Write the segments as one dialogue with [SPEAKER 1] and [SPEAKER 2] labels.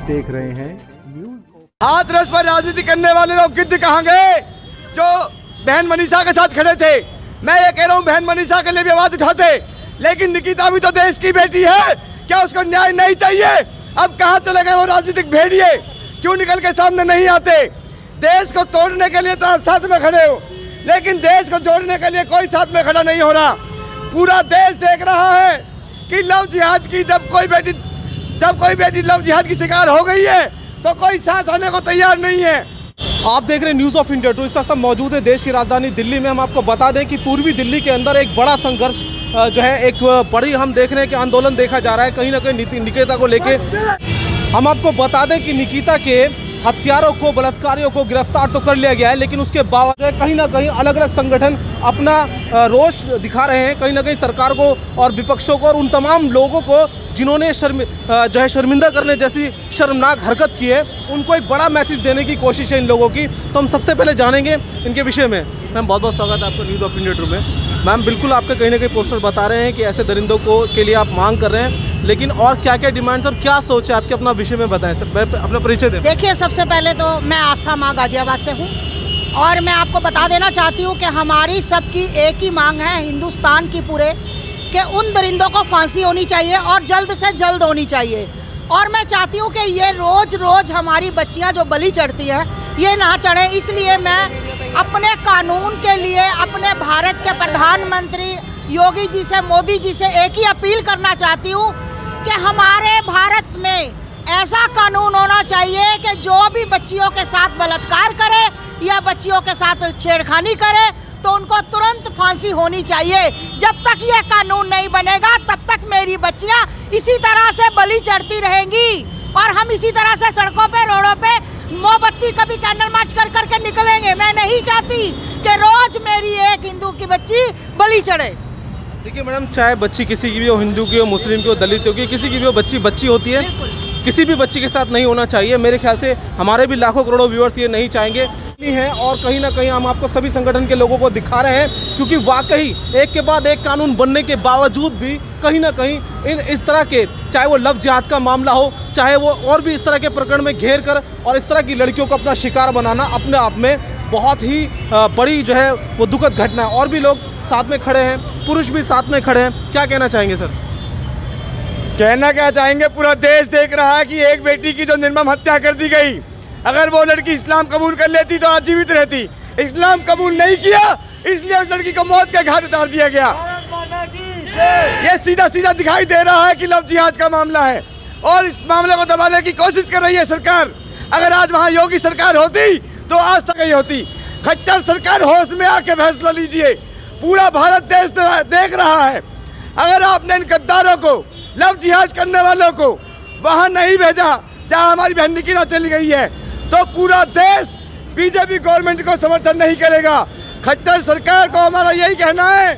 [SPEAKER 1] देख रहे हैं न्यूज।
[SPEAKER 2] हाथरस पर राजनीति करने वाले लोग गिद्ध कहाँ गए जो बहन मनीषा के साथ खड़े थे। मैं ये कह रहा हूँ बहन मनीषा के लिए भी आवाज उठाते, लेकिन निकिता भी तो देश की बेटी है, क्या उसको न्याय नहीं चाहिए? अब कहाँ चले गए वो राजनीतिक भेड़िए, क्यों निकल के सामने नहीं आते? देश को तोड़ने के लिए तो आप साथ में खड़े हो, लेकिन देश को जोड़ने के लिए कोई साथ में खड़ा नहीं हो रहा। पूरा देश देख रहा है कि लव जिहाद की जब कोई बेटी लव जिहाद की शिकार हो गई है तो कोई साथ होने को तैयार नहीं है।
[SPEAKER 3] आप देख रहे हैं न्यूज़ ऑफ इंडिया 2। इस वक्त हम मौजूद है देश की राजधानी दिल्ली में। हम आपको बता दें कि पूर्वी दिल्ली के अंदर एक बड़ा संघर्ष जो है, एक बड़ी हम देख रहे हैं कि आंदोलन देखा जा रहा है कहीं ना कहीं निकिता को लेके। हम आपको बता दें कि निकिता के हत्यारों को, बलात्कारियों को गिरफ्तार तो कर लिया गया है, लेकिन उसके बावजूद कहीं ना कहीं अलग अलग संगठन अपना रोष दिखा रहे हैं कहीं ना कहीं सरकार को और विपक्षों को और उन तमाम लोगों को जिन्होंने शर्मिंदा करने जैसी शर्मनाक हरकत की है, उनको एक बड़ा मैसेज देने की कोशिश है इन लोगों की। तो हम सबसे पहले जानेंगे इनके विषय में। मैम बहुत बहुत स्वागत है आपका न्यूज़ ऑफ इंडिया 2 में। मैम बिल्कुल आपके कहीं ना कहीं पोस्टर बता रहे हैं कि ऐसे दरिंदों के लिए आप मांग कर रहे हैं, लेकिन और क्या क्या डिमांड्स और क्या सोच है आपके, अपना विषय में बताएं सर। मैं अपना परिचय दें।
[SPEAKER 4] देखिए, सबसे पहले तो मैं आस्था माँ गाजियाबाद से हूँ और मैं आपको बता देना चाहती हूँ कि हमारी सबकी एक ही मांग है हिंदुस्तान की पूरे, कि उन दरिंदों को फांसी होनी चाहिए और जल्द से जल्द होनी चाहिए। और मैं चाहती हूँ कि ये रोज़ रोज़ हमारी बच्चियाँ जो बलि चढ़ती है ये ना चढ़े, इसलिए मैं अपने कानून के लिए अपने भारत के प्रधानमंत्री योगी जी से, मोदी जी से एक ही अपील करना चाहती हूँ कि हमारे भारत में ऐसा कानून होना चाहिए कि जो भी बच्चियों के साथ बलात्कार करे या बच्चियों के साथ छेड़खानी करे तो उनको तुरंत फांसी होनी चाहिए। जब तक ये कानून नहीं बनेगा तब तक मेरी बच्चियां इसी तरह से बलि चढ़ती रहेंगी और हम इसी तरह से सड़कों पे, रोडों पे मोमबत्ती कभी कैंडल मार्च कर करके निकलेंगे। मैं नहीं चाहती कि रोज मेरी एक हिंदू की बच्ची बलि चढ़े।
[SPEAKER 3] देखिए मैडम, चाहे बच्ची किसी की भी हो, हिंदू की हो, मुस्लिम की हो, दलित की हो, किसी की भी हो, बच्ची बच्ची होती है। किसी भी बच्ची के साथ नहीं होना चाहिए। मेरे ख्याल से हमारे भी लाखों करोड़ों व्यूअर्स ये नहीं चाहेंगे है और कहीं ना कहीं हम आपको सभी संगठन के लोगों को दिखा रहे हैं, क्योंकि वाकई एक के बाद एक कानून बनने के बावजूद भी कहीं ना कहीं इस तरह के, चाहे वो लव जिहाद का मामला हो, चाहे वो और भी इस तरह के प्रकरण में घेर कर और इस तरह की लड़कियों को अपना शिकार बनाना अपने आप में बहुत ही बड़ी जो है वो दुखद घटना है। और भी लोग साथ में खड़े हैं, पुरुष भी साथ में खड़े हैं। क्या कहना चाहेंगे सर?
[SPEAKER 2] कहना क्या चाहेंगे, पूरा देश देख रहा है कि एक बेटी की जो निर्मम हत्या कर दी गई, अगर वो लड़की इस्लाम कबूल कर लेती तो आज जीवित रहती। इस्लाम कबूल नहीं किया, इसलिए उस लड़की को मौत के घाट उतार दिया गया। ये सीधा सीधा दिखाई दे रहा है कि लव जिहाद का मामला है और इस मामले को दबाने की कोशिश कर रही है सरकार। अगर आज वहाँ योगी सरकार होती तो आज तक ही होती। खच्चर सरकार, होश में आके फैसला लीजिए। पूरा भारत देश देख रहा है। अगर आपने इन गद्दारों को, लव जिहाद करने वालों को वहाँ नहीं भेजा जहाँ हमारी बहन निकिता चली गई है, तो पूरा देश बीजेपी गवर्नमेंट को समर्थन नहीं करेगा। खट्टर सरकार को हमारा यही कहना है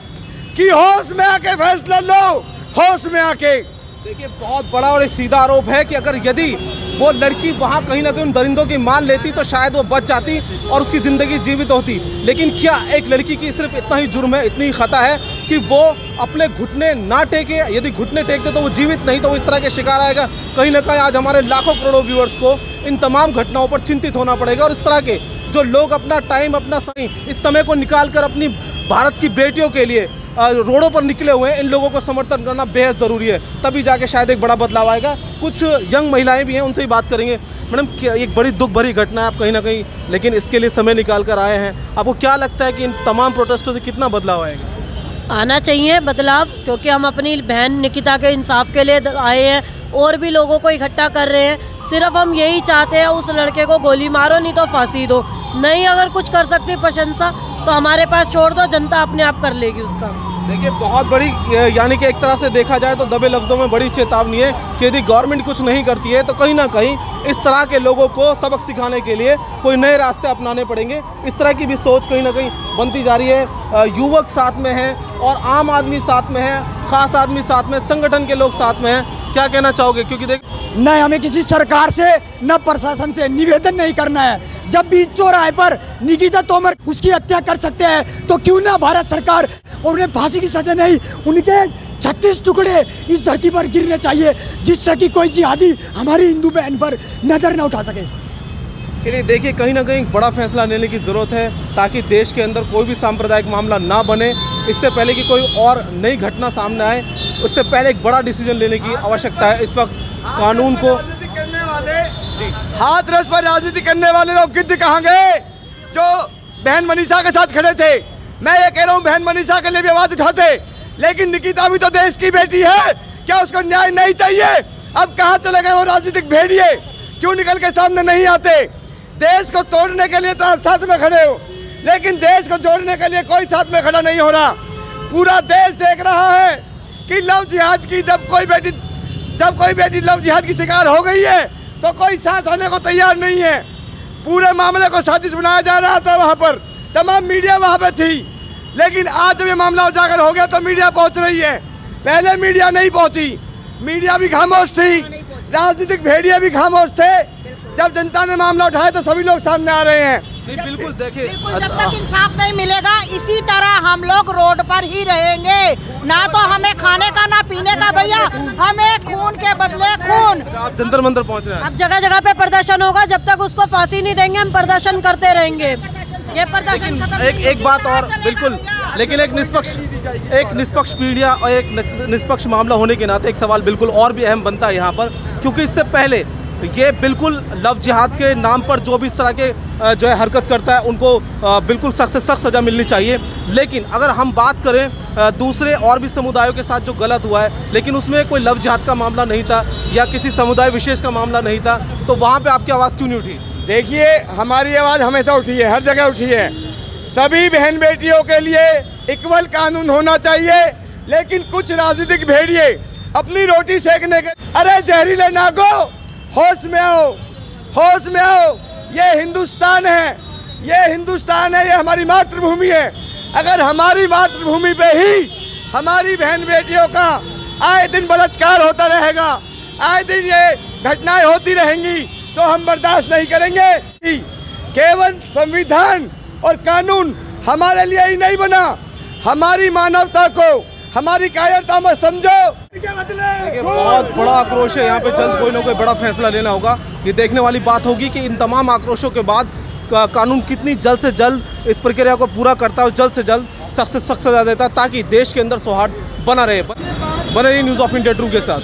[SPEAKER 2] कि होश में आके फैसला लो, होश में आके।
[SPEAKER 3] देखिए, बहुत बड़ा और एक सीधा आरोप है कि अगर यदि वो लड़की वहाँ कहीं ना कहीं उन दरिंदों की मान लेती तो शायद वो बच जाती और उसकी ज़िंदगी जीवित होती। लेकिन क्या एक लड़की की सिर्फ इतना ही जुर्म है, इतनी खता है कि वो अपने घुटने ना टेके? यदि घुटने टेकते तो वो जीवित नहीं, तो वो इस तरह के शिकार आएगा। कहीं ना कहीं आज हमारे लाखों करोड़ों व्यूअर्स को इन तमाम घटनाओं पर चिंतित होना पड़ेगा। और इस तरह के जो लोग अपना टाइम, अपना इस समय को निकाल कर अपनी भारत की बेटियों के लिए रोडों पर निकले हुए हैं, इन लोगों को समर्थन करना बेहद ज़रूरी है। तभी जाके शायद एक बड़ा बदलाव आएगा। कुछ यंग महिलाएं भी हैं, उनसे ही बात करेंगे। मैडम, एक बड़ी दुख भरी घटना है आप कहीं ना कहीं, लेकिन इसके लिए समय निकाल कर आए हैं। आपको क्या लगता है कि इन तमाम प्रोटेस्टों से कितना बदलाव आएगा?
[SPEAKER 5] आना चाहिए बदलाव, क्योंकि हम अपनी बहन निकिता के इंसाफ के लिए आए हैं और भी लोगों को इकट्ठा कर रहे हैं। सिर्फ हम यही चाहते हैं, उस लड़के को गोली मारो नहीं तो फांसी दो। नहीं अगर कुछ कर सकती प्रशंसा तो हमारे पास छोड़ दो, जनता अपने आप कर लेगी उसका।
[SPEAKER 3] देखिए, बहुत बड़ी, यानी कि एक तरह से देखा जाए तो दबे लफ्ज़ों में बड़ी चेतावनी है कि यदि गवर्नमेंट कुछ नहीं करती है तो कहीं ना कहीं इस तरह के लोगों को सबक सिखाने के लिए कोई नए रास्ते अपनाने पड़ेंगे। इस तरह की भी सोच कहीं ना कहीं बनती जा रही है। युवक साथ में हैं और आम आदमी साथ में है, खास आदमी साथ में, संगठन के लोग साथ में हैं। क्या कहना चाहोगे? क्योंकि देख,
[SPEAKER 6] न हमें किसी सरकार से न प्रशासन से निवेदन नहीं करना है। जब बीच चौराहे पर निकिता तोमर उसकी हत्या कर सकते हैं तो क्यों ना भारत सरकार और उन्हें फांसी की सजा नहीं, उनके 36 टुकड़े इस धरती पर गिरने चाहिए, जिससे कि कोई जिहादी हमारी हिंदू बहन पर नजर न उठा सके।
[SPEAKER 3] चलिए देखिए, कहीं ना कहीं बड़ा फैसला लेने की ज़रूरत है ताकि देश के अंदर कोई भी सांप्रदायिक मामला ना बने। इससे पहले कि कोई और नई घटना सामने आए, उससे पहले एक बड़ा डिसीजन लेने की आवश्यकता है। इस वक्त कानून को
[SPEAKER 2] करने वाले हाथरस पर राजनीति करने वाले लोग गिद्ध कहाँ गए जो बहन मनीषा के साथ खड़े थे? मैं ये कह रहा हूँ, बहन मनीषा के लिए भी आवाज उठाते, लेकिन निकिता भी तो देश की बेटी है, क्या उसको न्याय नहीं चाहिए? अब कहाँ चले गए वो राजनीतिक भेड़िए? क्यों निकल के सामने नहीं आते? देश को तोड़ने के लिए तो आप साथ में खड़े हो, लेकिन देश को जोड़ने के लिए कोई साथ में खड़ा नहीं हो रहा। पूरा देश देख रहा है कि लव जिहाद की जब कोई बेटी लव जिहाद की शिकार हो गई है तो कोई साथ होने को तैयार नहीं है। पूरे मामले को साजिश बनाया जा रहा था, वहाँ पर तमाम मीडिया वहाँ पे थी, लेकिन आज जब ये मामला उजागर हो गया तो मीडिया पहुँच रही है। पहले मीडिया नहीं पहुँची, मीडिया भी खामोश थी, राजनीतिक भेड़िए भी खामोश थे। जब जनता ने मामला उठाया तो सभी लोग सामने आ रहे हैं।
[SPEAKER 3] बिल्कुल देखिए,
[SPEAKER 4] जब तक इंसाफ नहीं मिलेगा इसी तरह हम लोग रोड पर ही रहेंगे। ना तो हमें खाने का ना पीने का, भैया हमें खून के बदले खून।
[SPEAKER 3] आप जंतर मंतर पहुंच रहे हैं।
[SPEAKER 5] अब जगह जगह पे प्रदर्शन होगा, जब तक उसको फांसी नहीं देंगे हम प्रदर्शन करते रहेंगे। ये प्रदर्शन खत्म नहीं,
[SPEAKER 3] एक
[SPEAKER 4] इसी
[SPEAKER 3] बात
[SPEAKER 4] तरह
[SPEAKER 3] और
[SPEAKER 4] चलेगा
[SPEAKER 3] बिल्कुल,
[SPEAKER 4] भैया।
[SPEAKER 3] लेकिन एक निष्पक्ष मीडिया और एक निष्पक्ष मामला होने के नाते एक सवाल बिल्कुल और भी अहम बनता है यहाँ पर, क्योंकि इससे पहले ये बिल्कुल लव जिहाद के नाम पर जो भी इस तरह के जो है हरकत करता है उनको बिल्कुल सख्त से सख्त सज़ा मिलनी चाहिए। लेकिन अगर हम बात करें दूसरे और भी समुदायों के साथ जो गलत हुआ है, लेकिन उसमें कोई लव जिहाद का मामला नहीं था या किसी समुदाय विशेष का मामला नहीं था, तो वहाँ पे आपकी आवाज़ क्यों नहीं उठी?
[SPEAKER 2] देखिए, हमारी आवाज़ हमेशा उठी है, हर जगह उठी है। सभी बहन बेटियों के लिए इक्वल कानून होना चाहिए, लेकिन कुछ राजनीतिक भेड़िए अपनी रोटी सेकने के, अरे जहरीले नागो होश में आओ, होश में आओ। ये हिंदुस्तान है, ये हिंदुस्तान है, ये हमारी मातृभूमि है। अगर हमारी मातृभूमि पे ही हमारी बहन बेटियों का आए दिन बलात्कार होता रहेगा, आए दिन ये घटनाएं होती रहेंगी, तो हम बर्दाश्त नहीं करेंगे। केवल संविधान और कानून हमारे लिए ही नहीं बना, हमारी मानवता को, हमारी कायरता में समझो।
[SPEAKER 3] देखिए, बहुत बड़ा आक्रोश है यहाँ पे, जल्द कोई ना कोई बड़ा फैसला लेना होगा। ये देखने वाली बात होगी कि इन तमाम आक्रोशों के बाद कानून कितनी जल्द से जल्द इस प्रक्रिया को पूरा करता है और जल्द से जल्द सख्त से सख्त सजा देता है, ताकि देश के अंदर सौहार्द बना रहे। बने रहिए न्यूज़ ऑफ इंडिया ट्रू के साथ।